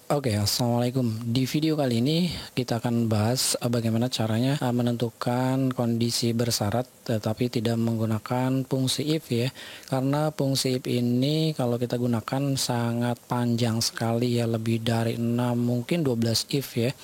Oke, assalamualaikum. Di video kali ini kita akan bahas bagaimana caranya menentukan kondisi bersyarat tetapi tidak menggunakan fungsi if ya. Karena fungsi if ini kalau kita gunakan sangat panjang sekali ya, lebih dari 6 mungkin 12 if ya.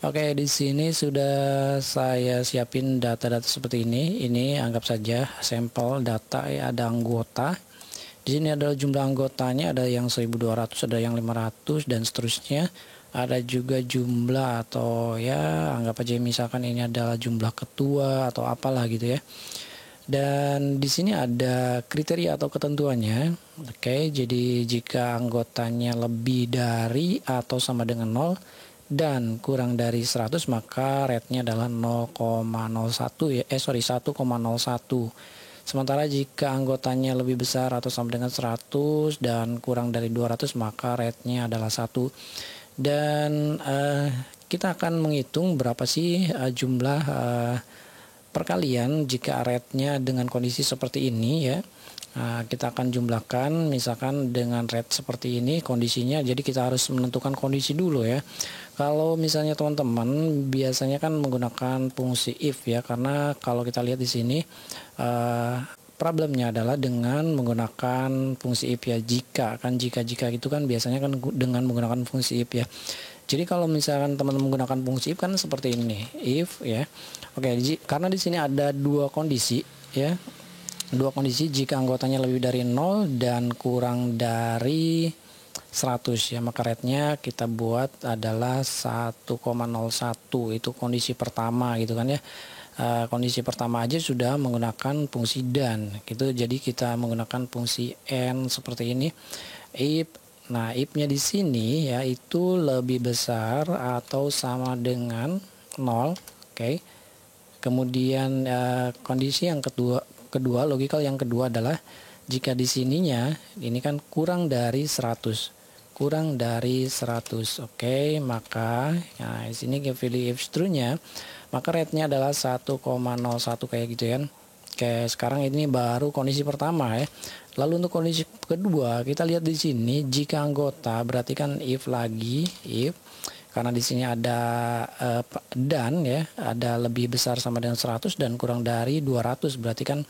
Oke, di sini sudah saya siapin data-data seperti ini. Ini anggap saja sampel data ya, ada anggota. Di sini adalah jumlah anggotanya, ada yang 1200, ada yang 500 dan seterusnya. Ada juga jumlah atau ya anggap aja misalkan ini adalah jumlah ketua atau apalah gitu ya. Dan di sini ada kriteria atau ketentuannya. Oke, jadi jika anggotanya lebih dari atau sama dengan 0 dan kurang dari 100 maka rate-nya adalah 0,01 ya, 1,01. Sementara jika anggotanya lebih besar atau sama dengan 100 dan kurang dari 200 maka rate-nya adalah 1. Dan kita akan menghitung berapa sih jumlah perkalian jika rate-nya dengan kondisi seperti ini ya. Nah, kita akan jumlahkan misalkan dengan rate seperti ini kondisinya, jadi kita harus menentukan kondisi dulu ya. Kalau misalnya teman-teman biasanya kan menggunakan fungsi if ya, karena kalau kita lihat di sini problemnya adalah dengan menggunakan fungsi if ya, jika itu kan biasanya kan dengan menggunakan fungsi if ya. Jadi kalau misalkan teman-teman menggunakan fungsi if kan seperti ini, if ya. Oke, karena di sini ada dua kondisi ya. Dua kondisi, jika anggotanya lebih dari 0 dan kurang dari 100 ya, maka rate-nya kita buat adalah 1,01. Itu kondisi pertama gitu kan ya. Kondisi pertama aja sudah menggunakan fungsi dan gitu, jadi kita menggunakan fungsi and seperti ini. If, nah if-nya di sini ya itu lebih besar atau sama dengan 0. Oke. Kemudian kondisi yang kedua logikal yang kedua adalah jika di sininya ini kan kurang dari 100. Oke, maka nah di sini kita pilih if true-nya, maka rate-nya adalah 1,01 kayak gitu kan. Oke, sekarang ini baru kondisi pertama ya. Lalu untuk kondisi kedua kita lihat di sini, jika anggota berarti kan if lagi, if karena di sini ada dan ya, ada lebih besar sama dengan 100 dan kurang dari 200, berarti kan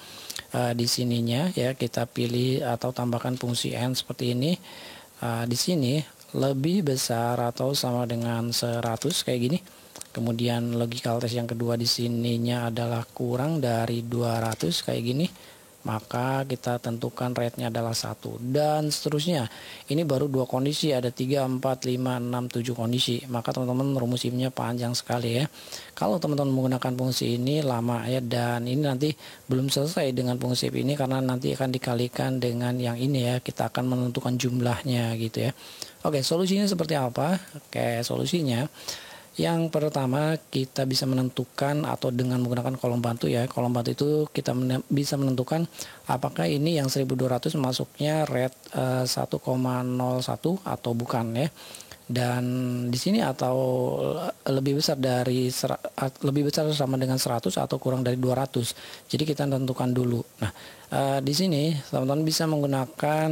di sininya ya kita pilih atau tambahkan fungsi and seperti ini. Di sini lebih besar atau sama dengan 100 kayak gini. Kemudian logical test yang kedua di sininya adalah kurang dari 200 kayak gini, maka kita tentukan rate-nya adalah 1 dan seterusnya. Ini baru dua kondisi, ada 3, 4, 5, 6, 7 kondisi. Maka teman-teman rumus if-nya panjang sekali ya. Kalau teman-teman menggunakan fungsi ini lama ya, dan ini nanti belum selesai dengan fungsi if ini karena nanti akan dikalikan dengan yang ini ya. Kita akan menentukan jumlahnya gitu ya. Oke, solusinya seperti apa? Oke, solusinya yang pertama kita bisa menentukan atau dengan menggunakan kolom bantu ya. Kolom bantu itu kita bisa menentukan apakah ini yang 1200 masuknya rate 1,01 atau bukan ya. Dan di sini atau lebih besar sama dengan 100 atau kurang dari 200. Jadi kita tentukan dulu. Nah, di sini teman-teman bisa menggunakan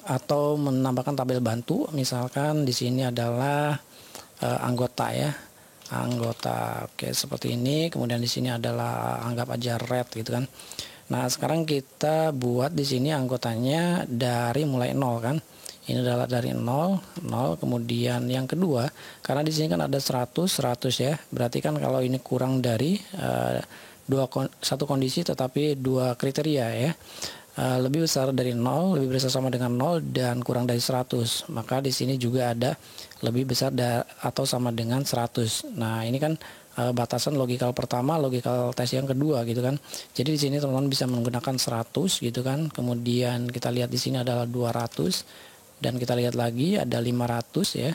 atau menambahkan tabel bantu. Misalkan di sini adalah anggota ya, anggota. Oke, seperti ini. Kemudian di sini adalah anggap aja red gitu kan. Nah, sekarang kita buat di sini anggotanya dari mulai 0 kan. Ini adalah dari 0, kemudian yang kedua karena di sini kan ada 100 ya. Berarti kan kalau ini kurang dari satu kondisi tetapi dua kriteria ya. Lebih besar dari 0, lebih besar sama dengan 0 dan kurang dari 100. Maka di sini juga ada lebih besar atau sama dengan 100. Nah, ini kan batasan logikal pertama, logikal tes yang kedua gitu kan. Jadi di sini teman-teman bisa menggunakan 100 gitu kan. Kemudian kita lihat di sini adalah 200 dan kita lihat lagi ada 500 ya.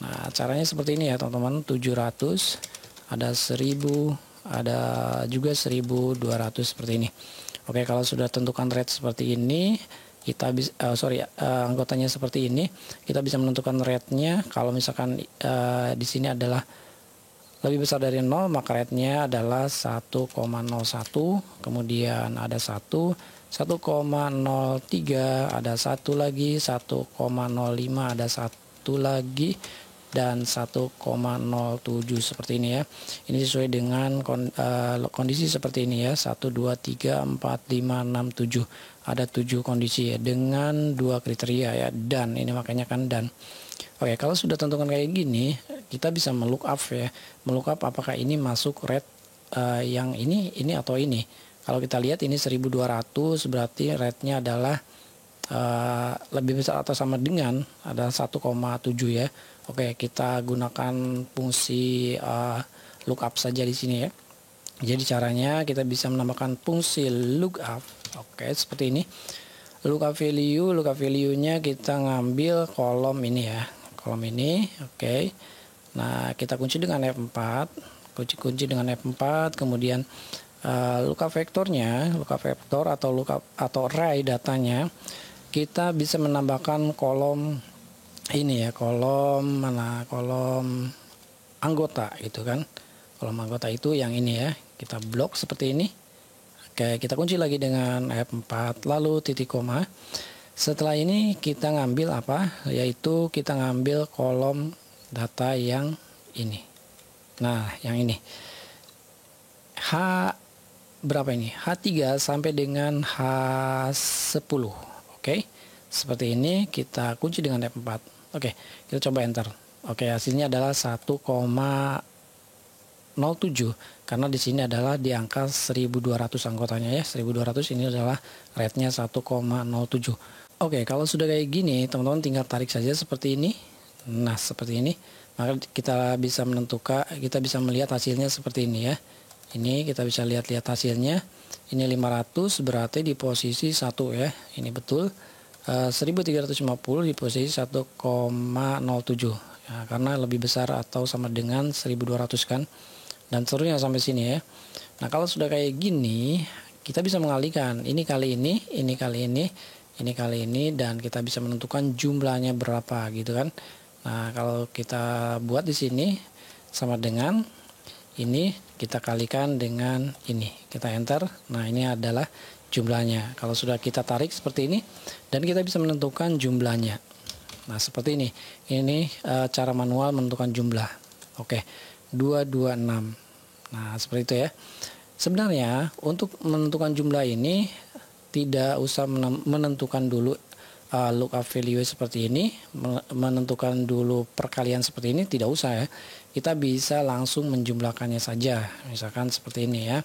Nah, caranya seperti ini ya, teman-teman. 700, ada 1000, ada juga 1200 seperti ini. Oke, kalau sudah tentukan rate seperti ini, kita bisa anggotanya seperti ini, kita bisa menentukan rate-nya. Kalau misalkan di sini adalah lebih besar dari 0, maka rate-nya adalah 1,01, kemudian ada 1, 1,03, ada 1 lagi, 1,05, ada 1 lagi, dan 1,07 seperti ini ya. Ini sesuai dengan kondisi seperti ini ya. 1, 2, 3, 4, 5, 6, 7. Ada 7 kondisi ya, dengan 2 kriteria ya, dan ini makanya kan dan. Oke, kalau sudah tentukan kayak gini, kita bisa melookup ya. Melookup apakah ini masuk rate yang ini atau ini. Kalau kita lihat ini 1200, berarti rate-nya adalah lebih besar atau sama dengan ada 1,7 ya. Oke, kita gunakan fungsi lookup saja di sini ya. Jadi caranya kita bisa menambahkan fungsi lookup. Oke, seperti ini. Lookup value-nya kita ngambil kolom ini ya. Kolom ini, oke. Nah, kita kunci dengan F4. Kunci dengan F4, kemudian lookup vektornya, lookup vektor atau lookup atau array datanya, kita bisa menambahkan kolom ini ya, kolom mana, kolom anggota gitu kan. Kolom anggota itu yang ini ya, kita blok seperti ini. Oke, kita kunci lagi dengan F4 lalu titik koma. Setelah ini kita ngambil apa, yaitu kita ngambil kolom data yang ini. Nah, yang ini H berapa ini? H3 sampai dengan H10. Oke, seperti ini kita kunci dengan F4. Oke, kita coba enter. Oke, hasilnya adalah 1,07 karena di sini adalah di angka 1200 anggotanya ya. 1200 ini adalah rate-nya 1,07. Oke, kalau sudah kayak gini, teman-teman tinggal tarik saja seperti ini. Nah, seperti ini. Maka kita bisa menentukan, kita bisa melihat hasilnya seperti ini ya. Ini kita bisa lihat-lihat hasilnya. Ini 500 berarti di posisi 1 ya. Ini betul. 1350 di posisi 1,07 ya, karena lebih besar atau sama dengan 1200 kan. Dan seterusnya sampai sini ya. Nah, kalau sudah kayak gini, kita bisa mengalihkan ini kali ini, ini kali ini, ini kali ini, dan kita bisa menentukan jumlahnya berapa gitu kan. Nah, kalau kita buat di sini sama dengan ini, kita kalikan dengan ini, kita enter. Nah, ini adalah jumlahnya. Kalau sudah kita tarik seperti ini, dan kita bisa menentukan jumlahnya. Nah, seperti ini. Ini cara manual menentukan jumlah. Oke, 226. Nah, seperti itu ya. Sebenarnya untuk menentukan jumlah ini tidak usah menentukan dulu lookup value seperti ini, menentukan dulu perkalian seperti ini, tidak usah ya. Kita bisa langsung menjumlahkannya saja, misalkan seperti ini ya.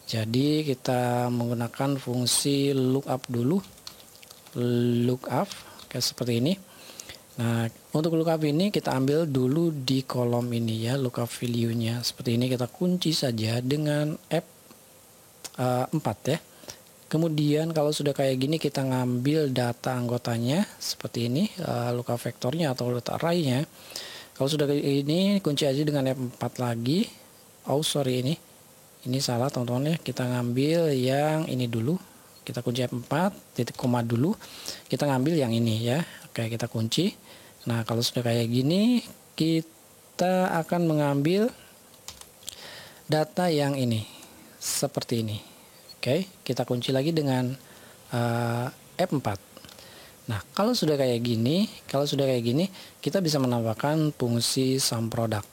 Jadi kita menggunakan fungsi lookup dulu, lookup kayak seperti ini. Nah, untuk lookup ini kita ambil dulu di kolom ini ya, lookup value-nya. Seperti ini kita kunci saja dengan F4 ya. Kemudian kalau sudah kayak gini kita ngambil data anggotanya seperti ini, lookup vektornya atau data array-nya. Kalau sudah kayak ini kunci aja dengan F4 lagi. Oh sorry, ini salah teman-teman ya. Kita ngambil yang ini dulu. Kita kunci F4 titik koma dulu. Kita ngambil yang ini ya. Oke, kita kunci. Nah, kalau sudah kayak gini kita akan mengambil data yang ini seperti ini. Oke, kita kunci lagi dengan F4. Nah, kalau sudah kayak gini, kita bisa menambahkan fungsi sum product.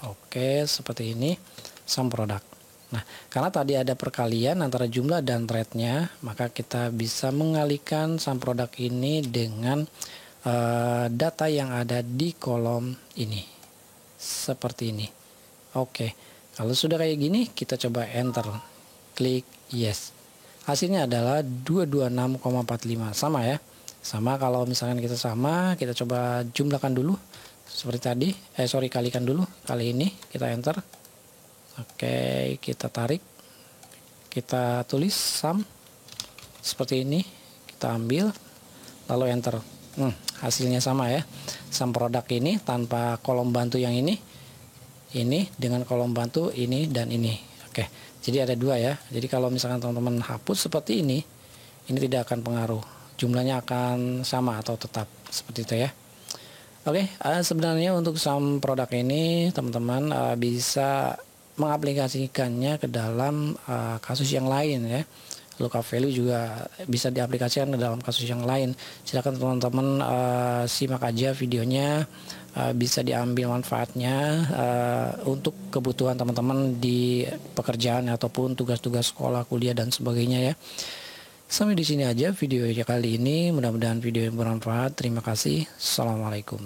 Oke, seperti ini, sum product. Nah, karena tadi ada perkalian antara jumlah dan rate-nya, maka kita bisa mengalihkan sum product ini dengan data yang ada di kolom ini. Seperti ini. Oke, kalau sudah kayak gini, kita coba enter. Klik yes. Hasilnya adalah 226,45. Sama ya. Sama kalau misalkan kita sama, kita coba jumlahkan dulu seperti tadi. Kalikan dulu. Kali ini kita enter. Oke, kita tarik. Kita tulis sum seperti ini. Kita ambil lalu enter. Hasilnya sama ya. Sum product ini tanpa kolom bantu yang ini dengan kolom bantu ini dan ini. Oke. Jadi ada dua ya. Jadi kalau misalkan teman-teman hapus seperti ini tidak akan pengaruh. Jumlahnya akan sama atau tetap seperti itu ya. Oke, sebenarnya untuk saham produk ini teman-teman bisa mengaplikasikannya ke dalam kasus yang lain ya. Lookup value juga bisa diaplikasikan ke dalam kasus yang lain. Silakan teman-teman simak aja videonya, bisa diambil manfaatnya untuk kebutuhan teman-teman di pekerjaan ataupun tugas-tugas sekolah, kuliah dan sebagainya ya. Sampai di sini aja video kali ini. Mudah-mudahan video yang bermanfaat. Terima kasih. Assalamualaikum.